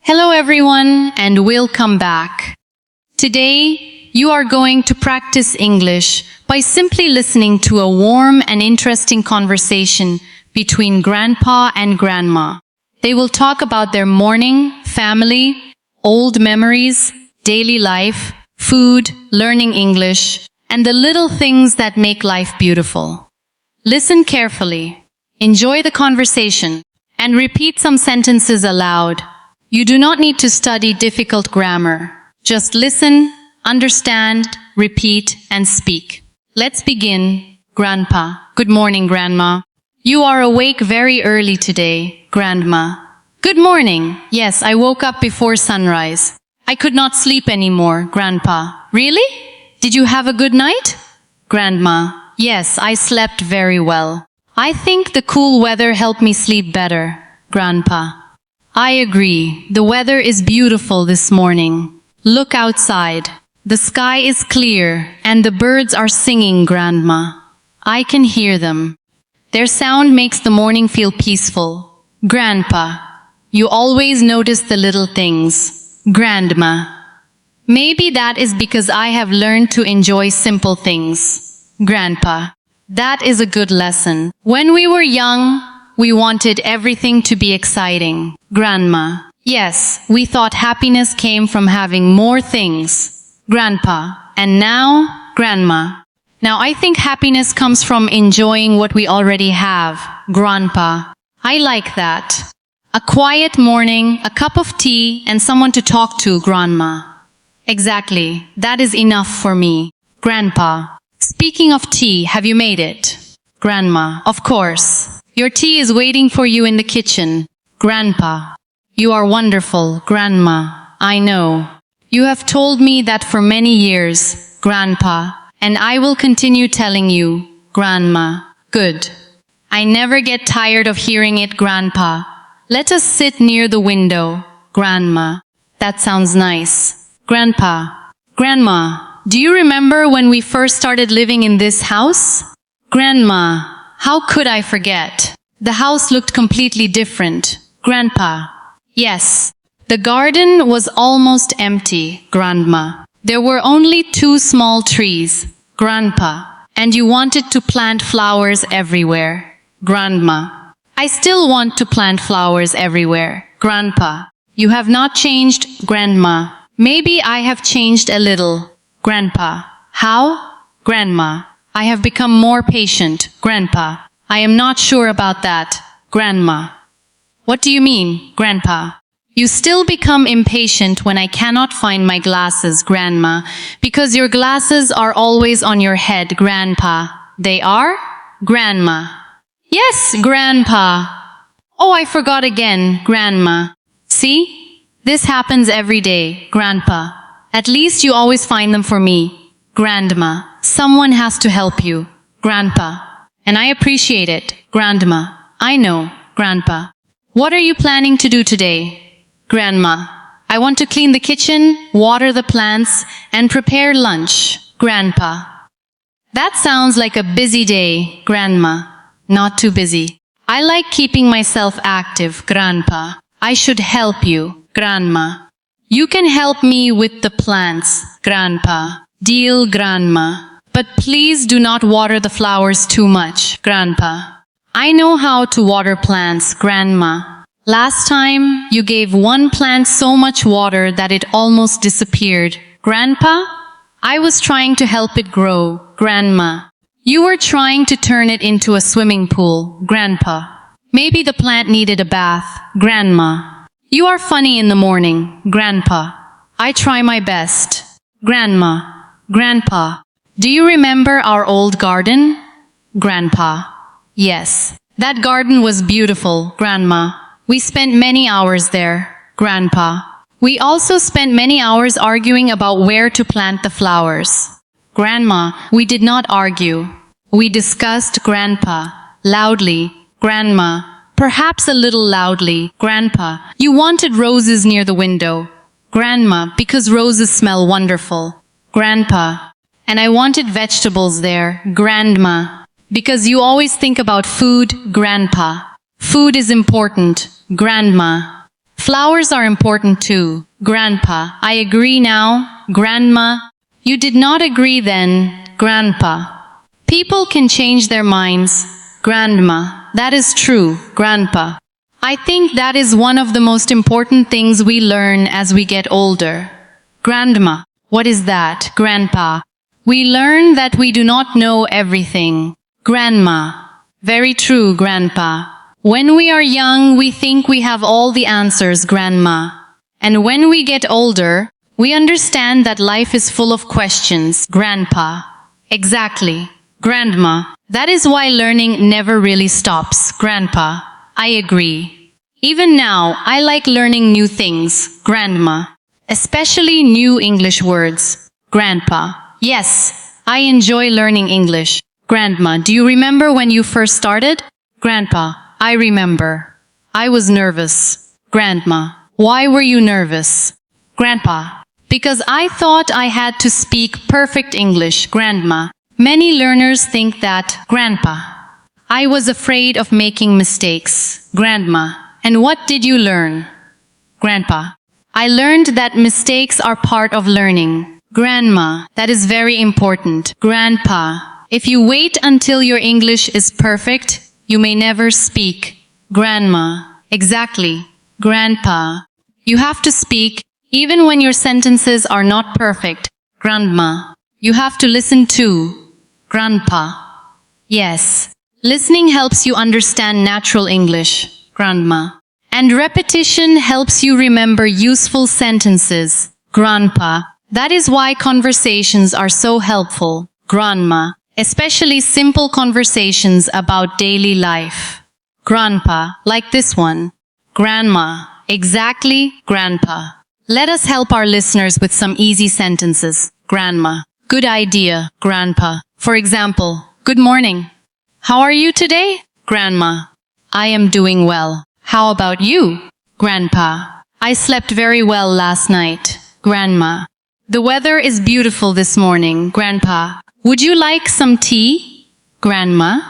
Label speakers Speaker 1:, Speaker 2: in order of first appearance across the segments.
Speaker 1: Hello everyone and welcome back. Today, you are going to practice English by simply listening to a warm and interesting conversation between Grandpa and Grandma. They will talk about their morning, family, old memories, daily life, food, learning English, and the little things that make life beautiful. Listen carefully, enjoy the conversation, and repeat some sentences aloud. You do not need to study difficult grammar. Just listen, understand, repeat, and speak. Let's begin. Grandpa. Good morning, Grandma. You are awake very early today, Grandma. Good morning. Yes, I woke up before sunrise. I could not sleep anymore, Grandpa. Really? Did you have a good night? Grandma. Yes, I slept very well. I think the cool weather helped me sleep better, Grandpa. I agree. The weather is beautiful this morning. Look outside. The sky is clear and the birds are singing, Grandma. I can hear them. Their sound makes the morning feel peaceful. Grandpa, you always notice the little things. Grandma. Maybe that is because I have learned to enjoy simple things. Grandpa. That is a good lesson. When we were young, we wanted everything to be exciting. Grandma. Yes, we thought happiness came from having more things. Grandpa. And now, Grandma. Now I think happiness comes from enjoying what we already have. Grandpa. I like that. A quiet morning, a cup of tea, and someone to talk to, Grandma. Exactly. That is enough for me. Grandpa. Speaking of tea, have you made it? Grandma. Of course. Your tea is waiting for you in the kitchen. Grandpa. You are wonderful, Grandma. I know. You have told me that for many years, Grandpa, and I will continue telling you, Grandma. Good. I never get tired of hearing it, Grandpa. Let us sit near the window, Grandma. That sounds nice. Grandpa. Grandma, do you remember when we first started living in this house? Grandma. How could I forget? The house looked completely different. Grandpa. Yes. The garden was almost empty, Grandma. There were only 2 small trees, Grandpa. And you wanted to plant flowers everywhere, Grandma. I still want to plant flowers everywhere, Grandpa. You have not changed, Grandma. Maybe I have changed a little, Grandpa. How? Grandma. I have become more patient, Grandpa. I am not sure about that, Grandma. What do you mean, Grandpa? You still become impatient when I cannot find my glasses, Grandma, because your glasses are always on your head, Grandpa. They are? Grandma. Yes, Grandpa. Oh, I forgot again, Grandma. See? This happens every day, Grandpa. At least you always find them for me, Grandma. Someone has to help you, Grandpa. And I appreciate it, Grandma. I know, Grandpa. What are you planning to do today? Grandma. I want to clean the kitchen, water the plants, and prepare lunch, Grandpa. That sounds like a busy day, Grandma. Not too busy. I like keeping myself active, Grandpa. I should help you, Grandma. You can help me with the plants, Grandpa. Deal, Grandma. But please do not water the flowers too much, Grandpa. I know how to water plants, Grandma. Last time, you gave one plant so much water that it almost disappeared. Grandpa? I was trying to help it grow, Grandma. You were trying to turn it into a swimming pool, Grandpa. Maybe the plant needed a bath, Grandma. You are funny in the morning, Grandpa. I try my best. Grandma. Grandpa. Do you remember our old garden? Grandpa. Yes. That garden was beautiful, Grandma. We spent many hours there, Grandpa. We also spent many hours arguing about where to plant the flowers. Grandma, we did not argue. We discussed, Grandpa. Loudly, Grandma. Perhaps a little loudly, Grandpa. You wanted roses near the window, Grandma, because roses smell wonderful, Grandpa. And I wanted vegetables there, Grandma, because you always think about food, Grandpa. Food is important, Grandma. Flowers are important too. Grandpa, I agree now. Grandma, you did not agree then. Grandpa, people can change their minds. Grandma, that is true. Grandpa, I think that is one of the most important things we learn as we get older. Grandma, what is that? Grandpa, we learn that we do not know everything. Grandma, very true, Grandpa. When we are young, we think we have all the answers, Grandma. And when we get older, we understand that life is full of questions, Grandpa. Exactly. Grandma, that is why learning never really stops, Grandpa. I agree. Even now, I like learning new things, Grandma. Especially new English words. Grandpa, yes, I enjoy learning English. Grandma, do you remember when you first started? Grandpa, I remember. I was nervous. Grandma, why were you nervous? Grandpa, because I thought I had to speak perfect English. Grandma, many learners think that. Grandpa, I was afraid of making mistakes. Grandma, and what did you learn? Grandpa, I learned that mistakes are part of learning. Grandma, that is very important. Grandpa, if you wait until your English is perfect, you may never speak. Grandma, exactly. Grandpa, you have to speak even when your sentences are not perfect. Grandma, you have to listen too. Grandpa, yes. Listening helps you understand natural English. Grandma, and repetition helps you remember useful sentences. Grandpa, that is why conversations are so helpful. Grandma, especially simple conversations about daily life. Grandpa, like this one. Grandma, exactly, Grandpa. Let us help our listeners with some easy sentences. Grandma, good idea, Grandpa. For example, good morning. How are you today? Grandma, I am doing well. How about you? Grandpa, I slept very well last night. Grandma, the weather is beautiful this morning. Grandpa, would you like some tea? Grandma,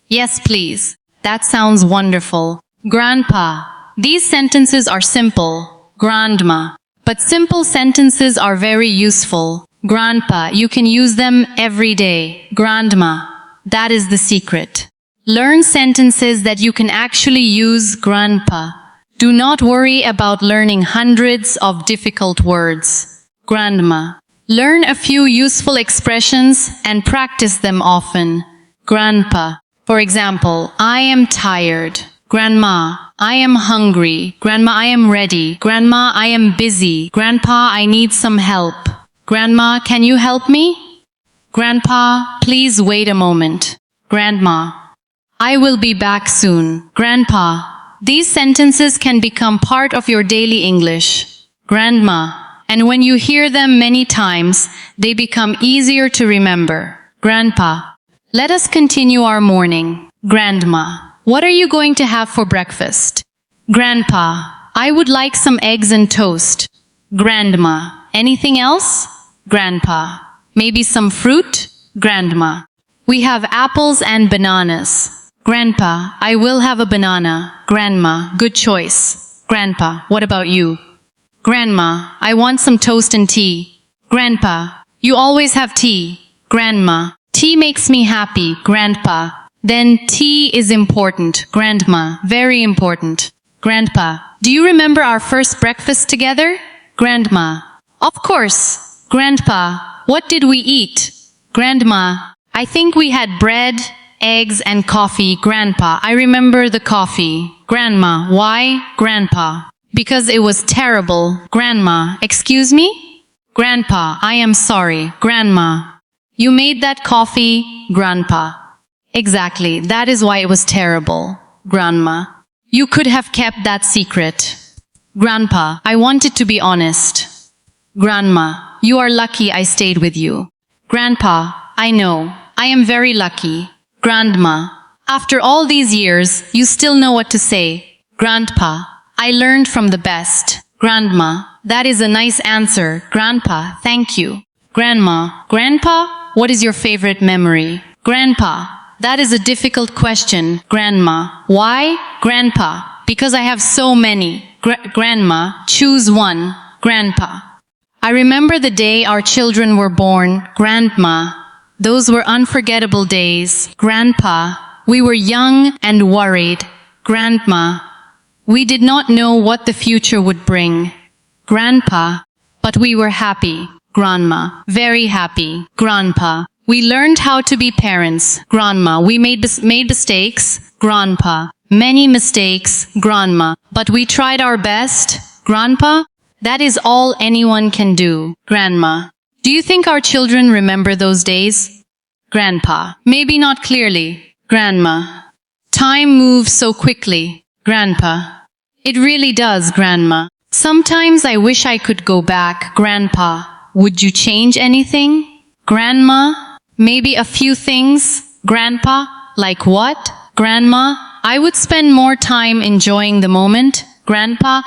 Speaker 1: yes, please. That sounds wonderful. Grandpa, these sentences are simple. Grandma, but simple sentences are very useful. Grandpa, you can use them every day. Grandma, that is the secret. Learn sentences that you can actually use, Grandpa. Do not worry about learning hundreds of difficult words. Grandma, learn a few useful expressions and practice them often. Grandpa, for example, I am tired. Grandma, I am hungry. Grandma, I am ready. Grandma, I am busy. Grandpa, I need some help. Grandma, can you help me? Grandpa, please wait a moment. Grandma, I will be back soon. Grandpa, these sentences can become part of your daily English. Grandma, and when you hear them many times, they become easier to remember. Grandpa, let us continue our morning. Grandma, what are you going to have for breakfast? Grandpa, I would like some eggs and toast. Grandma, anything else? Grandpa, maybe some fruit? Grandma, we have apples and bananas. Grandpa, I will have a banana. Grandma, good choice. Grandpa, what about you? Grandma, I want some toast and tea. Grandpa, you always have tea. Grandma, tea makes me happy. Grandpa, then tea is important. Grandma, very important. Grandpa, do you remember our first breakfast together? Grandma, of course. Grandpa, what did we eat? Grandma, I think we had bread, eggs, and coffee. Grandpa, I remember the coffee. Grandma, why? Grandpa, because it was terrible. Grandma, excuse me? Grandpa, I am sorry. Grandma, you made that coffee? Grandpa, exactly, that is why it was terrible. Grandma, you could have kept that secret. Grandpa, I wanted to be honest. Grandma, you are lucky I stayed with you. Grandpa, I know, I am very lucky. Grandma, after all these years, you still know what to say. Grandpa, I learned from the best. Grandma, that is a nice answer. Grandpa, thank you. Grandma, Grandpa, what is your favorite memory? Grandpa, that is a difficult question. Grandma, why? Grandpa, because I have so many. Grandma, choose one. Grandpa. I remember the day our children were born. Grandma. Those were unforgettable days. Grandpa. We were young and worried. Grandma. We did not know what the future would bring. Grandpa. But we were happy. Grandma. Very happy. Grandpa. We learned how to be parents. Grandma. We made mistakes. Grandpa. Many mistakes. Grandma. But we tried our best. Grandpa. That is all anyone can do. Grandma. Do you think our children remember those days? Grandpa. Maybe not clearly. Grandma. Time moves so quickly. Grandpa. It really does, Grandma. Sometimes I wish I could go back. Grandpa. Would you change anything? Grandma. Maybe a few things. Grandpa. Like what? Grandma. I would spend more time enjoying the moment. Grandpa.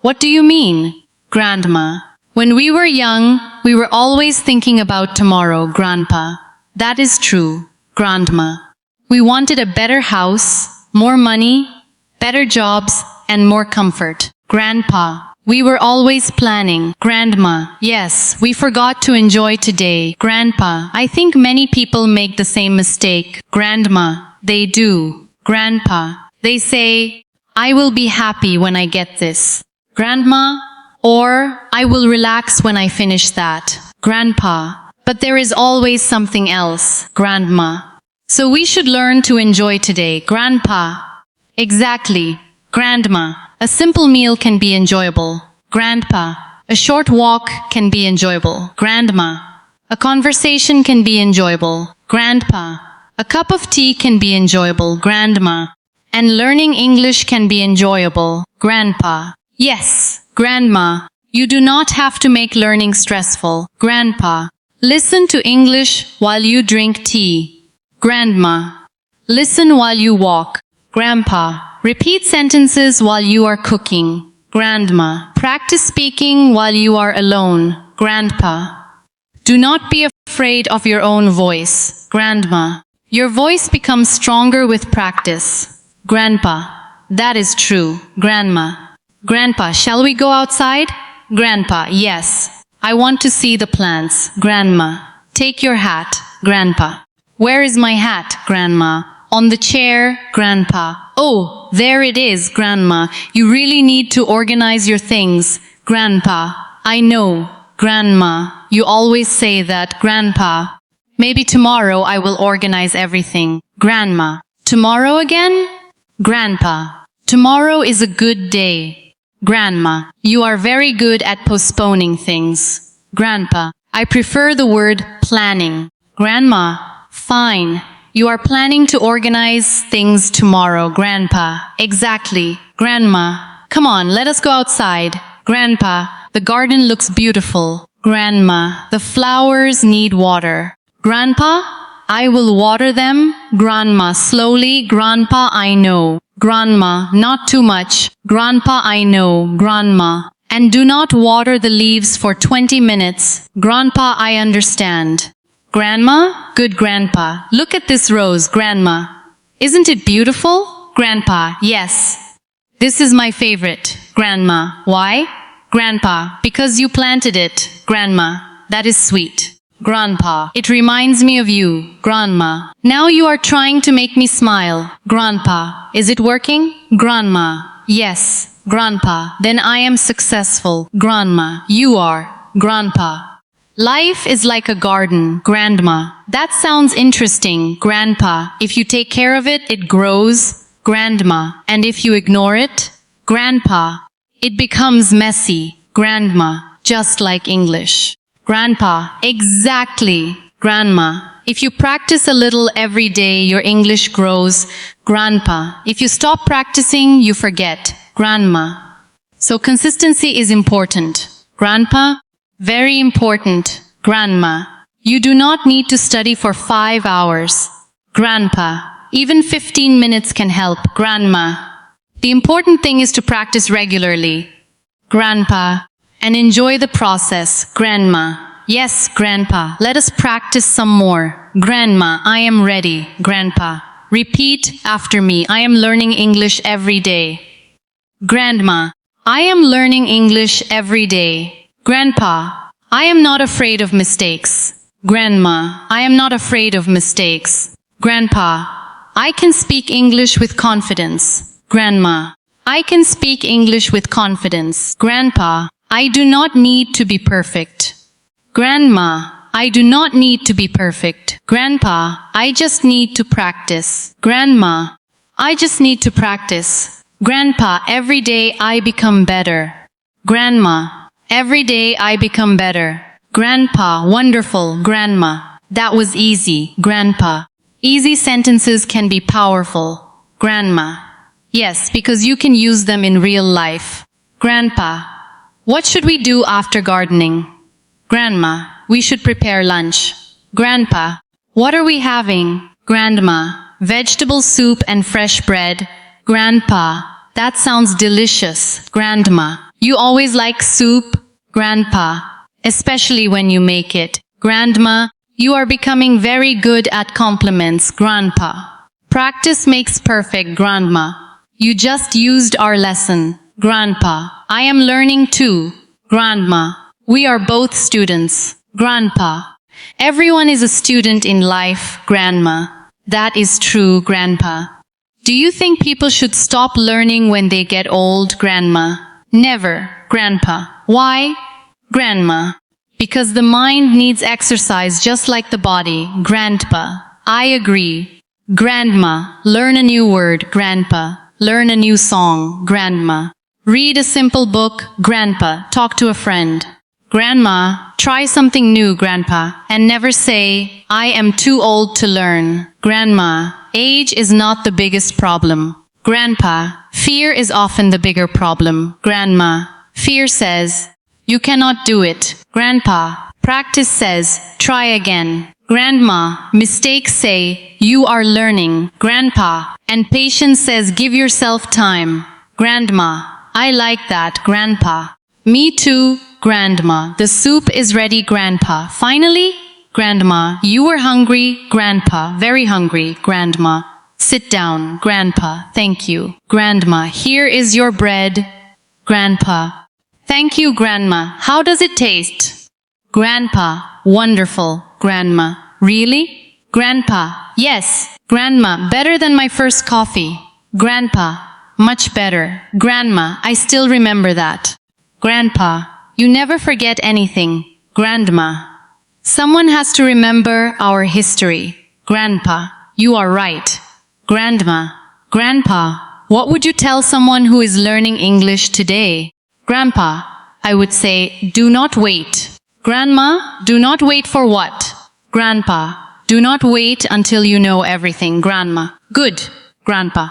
Speaker 1: What do you mean? Grandma. When we were young, we were always thinking about tomorrow. Grandpa. That is true. Grandma. We wanted a better house, more money, better jobs, and more comfort. Grandpa. We were always planning. Grandma. Yes, we forgot to enjoy today. Grandpa. I think many people make the same mistake. Grandma. They do. Grandpa. They say, I will be happy when I get this. Grandma. Or, I will relax when I finish that. Grandpa. But there is always something else. Grandma. So we should learn to enjoy today. Grandpa. Exactly. Grandma. A simple meal can be enjoyable. Grandpa. A short walk can be enjoyable. Grandma. A conversation can be enjoyable. Grandpa. A cup of tea can be enjoyable. Grandma. And learning English can be enjoyable. Grandpa. Yes. Grandma. You do not have to make learning stressful. Grandpa. Listen to English while you drink tea. Grandma. Listen while you walk. Grandpa. Repeat sentences while you are cooking. Grandma. Practice speaking while you are alone. Grandpa. Do not be afraid of your own voice. Grandma. Your voice becomes stronger with practice. Grandpa. That is true. Grandma. Grandpa, shall we go outside? Grandpa. Yes. I want to see the plants. Grandma. Take your hat. Grandpa. Where is my hat? Grandma. On the chair. Grandpa. Oh, there it is, Grandma. You really need to organize your things. Grandpa. I know. Grandma. You always say that. Grandpa. Maybe tomorrow I will organize everything. Grandma. Tomorrow again? Grandpa. Tomorrow is a good day. Grandma. You are very good at postponing things. Grandpa. I prefer the word planning. Grandma. Fine. You are planning to organize things tomorrow. Grandpa. Exactly. Grandma. Come on, let us go outside. Grandpa. The garden looks beautiful. Grandma. The flowers need water. Grandpa. I will water them. Grandma. Slowly. Grandpa, I know. Grandma. Not too much. Grandpa, I know. Grandma. And do not water the leaves for 20 minutes. Grandpa, I understand. Grandma? Good Grandpa. Look at this rose, Grandma. Isn't it beautiful? Grandpa. Yes. This is my favorite. Grandma. Why? Grandpa. Because you planted it. Grandma. That is sweet. Grandpa. It reminds me of you. Grandma. Now you are trying to make me smile. Grandpa. Is it working? Grandma. Yes. Grandpa. Then I am successful. Grandma. You are. Grandpa. Life is like a garden. Grandma. That sounds interesting. Grandpa. If you take care of it, it grows. Grandma. And if you ignore it? Grandpa. It becomes messy. Grandma. Just like English. Grandpa. Exactly. Grandma. If you practice a little every day, your English grows. Grandpa. If you stop practicing, you forget. Grandma. So consistency is important. Grandpa. Very important. Grandma. You do not need to study for 5 hours. Grandpa. Even 15 minutes can help. Grandma. The important thing is to practice regularly. Grandpa. And enjoy the process. Grandma. Yes, Grandpa. Let us practice some more. Grandma, I am ready. Grandpa. Repeat after me. I am learning English every day. Grandma. I am learning English every day. Grandpa, I am not afraid of mistakes. Grandma, I am not afraid of mistakes. Grandpa, I can speak English with confidence. Grandma, I can speak English with confidence. Grandpa, I do not need to be perfect. Grandma, I do not need to be perfect. Grandpa, I just need to practice. Grandma, I just need to practice. Grandpa, every day I become better. Grandma, every day I become better. Grandpa, wonderful. Grandma, that was easy. Grandpa, easy sentences can be powerful. Grandma, yes, because you can use them in real life. Grandpa, what should we do after gardening? Grandma, we should prepare lunch. Grandpa, what are we having? Grandma, vegetable soup and fresh bread. Grandpa, that sounds delicious. Grandma, you always like soup? Grandpa, especially when you make it. Grandma, you are becoming very good at compliments. Grandpa, practice makes perfect. Grandma, you just used our lesson. Grandpa, I am learning too. Grandma, we are both students. Grandpa, everyone is a student in life. Grandma, that is true. Grandpa, do you think people should stop learning when they get old? Grandma, never. Grandpa, why? Grandma, because the mind needs exercise just like the body. Grandpa, I agree. Grandma, learn a new word. Grandpa, learn a new song. Grandma, read a simple book. Grandpa, talk to a friend. Grandma, try something new. Grandpa, and never say, I am too old to learn. Grandma, age is not the biggest problem. Grandpa, fear is often the bigger problem. Grandma, fear says, you cannot do it. Grandpa, practice says, try again. Grandma, mistakes say, you are learning. Grandpa, and patience says, give yourself time. Grandma, I like that. Grandpa, me too. Grandma, the soup is ready. Grandpa, finally? Grandma, you were hungry. Grandpa, very hungry. Grandma, sit down. Grandpa, thank you. Grandma, here is your bread. Grandpa, thank you. Grandma, how does it taste? Grandpa, wonderful. Grandma, really? Grandpa, yes. Grandma, better than my first coffee. Grandpa, much better. Grandma, I still remember that. Grandpa, you never forget anything. Grandma, someone has to remember our history. Grandpa, you are right. Grandma, Grandpa, what would you tell someone who is learning English today? Grandpa, I would say, do not wait. Grandma, do not wait for what? Grandpa, do not wait until you know everything. Grandma, good. Grandpa,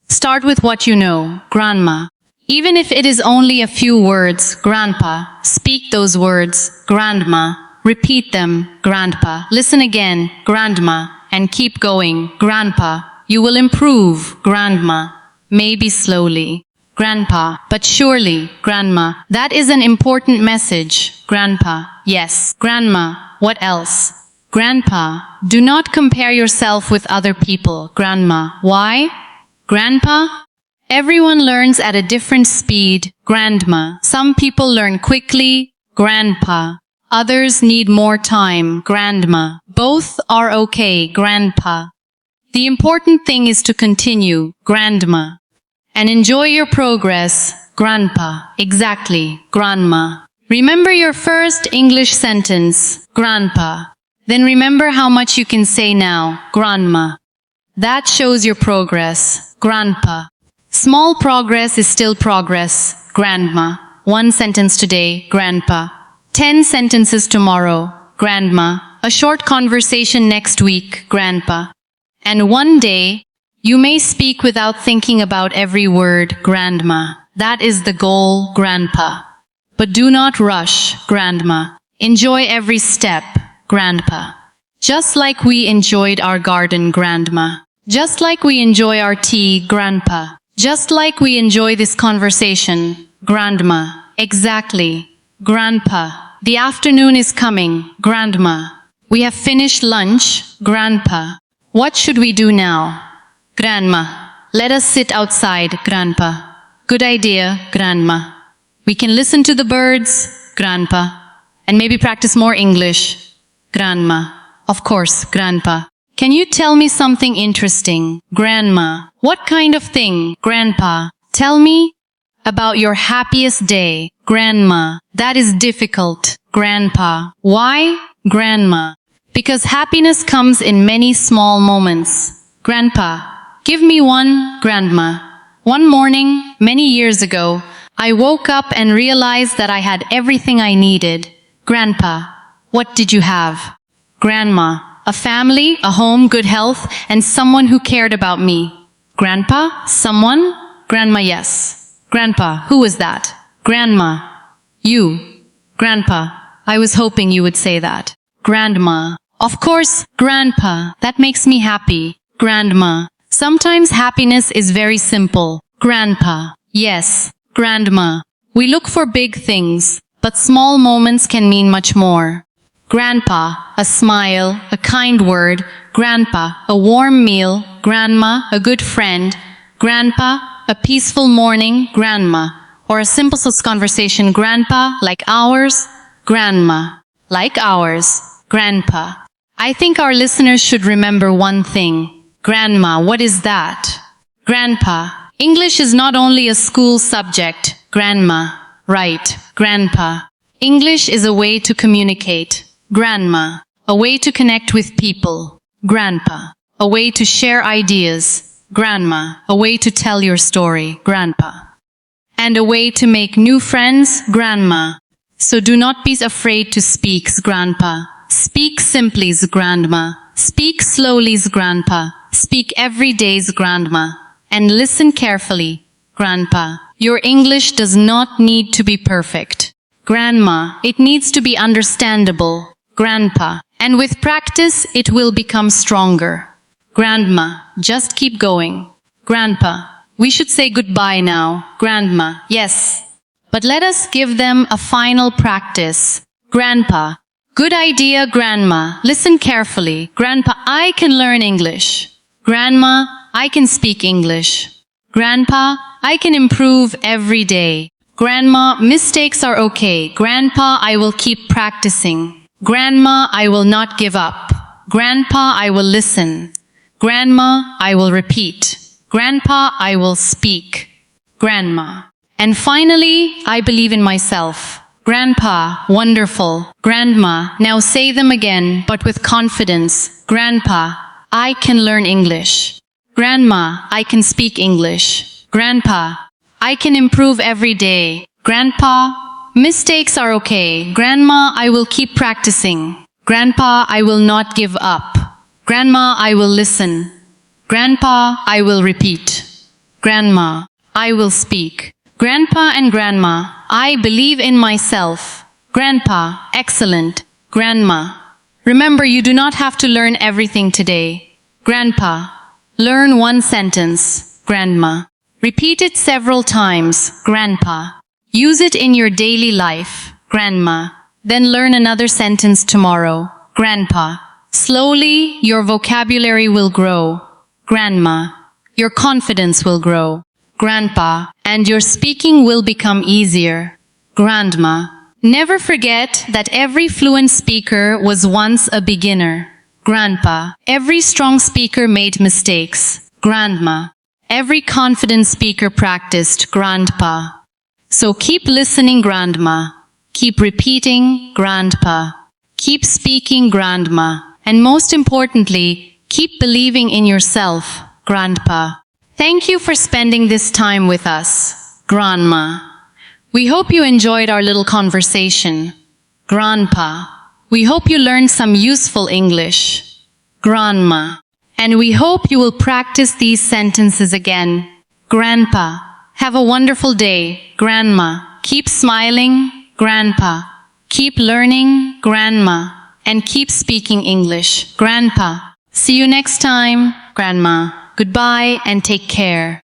Speaker 1: start with what you know. Grandma, even if it is only a few words. Grandpa, speak those words. Grandma, repeat them. Grandpa, listen again. Grandma, and keep going. Grandpa, you will improve. Grandma, maybe slowly. Grandpa, but surely. Grandma, that is an important message. Grandpa, yes. Grandma, what else? Grandpa, do not compare yourself with other people. Grandma, why? Grandpa, everyone learns at a different speed. Grandma, some people learn quickly. Grandpa, others need more time. Grandma, both are okay. Grandpa, the important thing is to continue. Grandma, and enjoy your progress. Grandpa, exactly. Grandma, remember your first English sentence. Grandpa, then remember how much you can say now. Grandma, that shows your progress. Grandpa, small progress is still progress. Grandma, 1 sentence today. Grandpa, 10 sentences tomorrow. Grandma, a short conversation next week. Grandpa, and one day, you may speak without thinking about every word. Grandma, that is the goal. Grandpa, but do not rush. Grandma, enjoy every step. Grandpa, just like we enjoyed our garden. Grandma, just like we enjoy our tea. Grandpa, just like we enjoy this conversation. Grandma, exactly. Grandpa, the afternoon is coming. Grandma, we have finished lunch. Grandpa, what should we do now? Grandma, let us sit outside. Grandpa, Good idea, Grandma. We can listen to the birds, Grandpa, and maybe practice more English, Grandma. Of course, Grandpa. Can you tell me something interesting, Grandma? What kind of thing, Grandpa? Tell me about your happiest day, Grandma. That is difficult, Grandpa. Why, Grandma? Because happiness comes in many small moments. Grandpa, give me one, Grandma. One morning, many years ago, I woke up and realized that I had everything I needed. Grandpa, what did you have? Grandma, a family, a home, good health, and someone who cared about me. Grandpa, someone? Grandma, yes. Grandpa, who was that? Grandma, you. Grandpa, I was hoping you would say that. Grandma, of course, Grandpa, that makes me happy. Grandma, sometimes happiness is very simple. Grandpa, yes. Grandma, we look for big things, but small moments can mean much more. Grandpa, a smile, a kind word. Grandpa, a warm meal. Grandma, a good friend. Grandpa, a peaceful morning. Grandma, or a simple conversation. Grandpa, like ours. Grandma, like ours. Grandpa. I think our listeners should remember one thing. Grandma, what is that? Grandpa, English is not only a school subject, Grandma. Right, Grandpa. English is a way to communicate, Grandma. A way to connect with people, Grandpa. A way to share ideas, Grandma. A way to tell your story, Grandpa. And a way to make new friends, Grandma. So do not be afraid to speak, Grandpa. Speak simply, Grandma. Speak slowly, Grandpa. Speak every day, Grandma. And listen carefully, Grandpa. Your English does not need to be perfect. Grandma, it needs to be understandable, Grandpa. And with practice, it will become stronger. Grandma, just keep going. Grandpa, we should say goodbye now. Grandma, yes. But let us give them a final practice. Grandpa, good idea, Grandma. Listen carefully. Grandpa, I can learn English. Grandma, I can speak English. Grandpa, I can improve every day. Grandma, mistakes are okay. Grandpa, I will keep practicing. Grandma, I will not give up. Grandpa, I will listen. Grandma, I will repeat. Grandpa, I will speak. Grandma. And finally, I believe in myself. Grandpa, wonderful. Grandma, now say them again, but with confidence. Grandpa, I can learn English. Grandma, I can speak English. Grandpa, I can improve every day. Grandpa, mistakes are okay. Grandma, I will keep practicing. Grandpa, I will not give up. Grandma, I will listen. Grandpa, I will repeat. Grandma, I will speak. Grandpa and Grandma, I believe in myself. Grandpa, excellent. Grandma, remember you do not have to learn everything today. Grandpa, learn one sentence. Grandma, repeat it several times. Grandpa, use it in your daily life. Grandma, then learn another sentence tomorrow. Grandpa, slowly your vocabulary will grow. Grandma, your confidence will grow. Grandpa, and your speaking will become easier. Grandma, never forget that every fluent speaker was once a beginner. Grandpa, every strong speaker made mistakes. Grandma, every confident speaker practiced. Grandpa. So keep listening, Grandma. Keep repeating, Grandpa. Keep speaking, Grandma. And most importantly, keep believing in yourself, Grandpa. Thank you for spending this time with us, Grandma. We hope you enjoyed our little conversation. Grandpa, we hope you learned some useful English. Grandma, and we hope you will practice these sentences again. Grandpa, have a wonderful day. Grandma, keep smiling. Grandpa, keep learning. Grandma, and keep speaking English. Grandpa, see you next time. Grandma, goodbye and take care.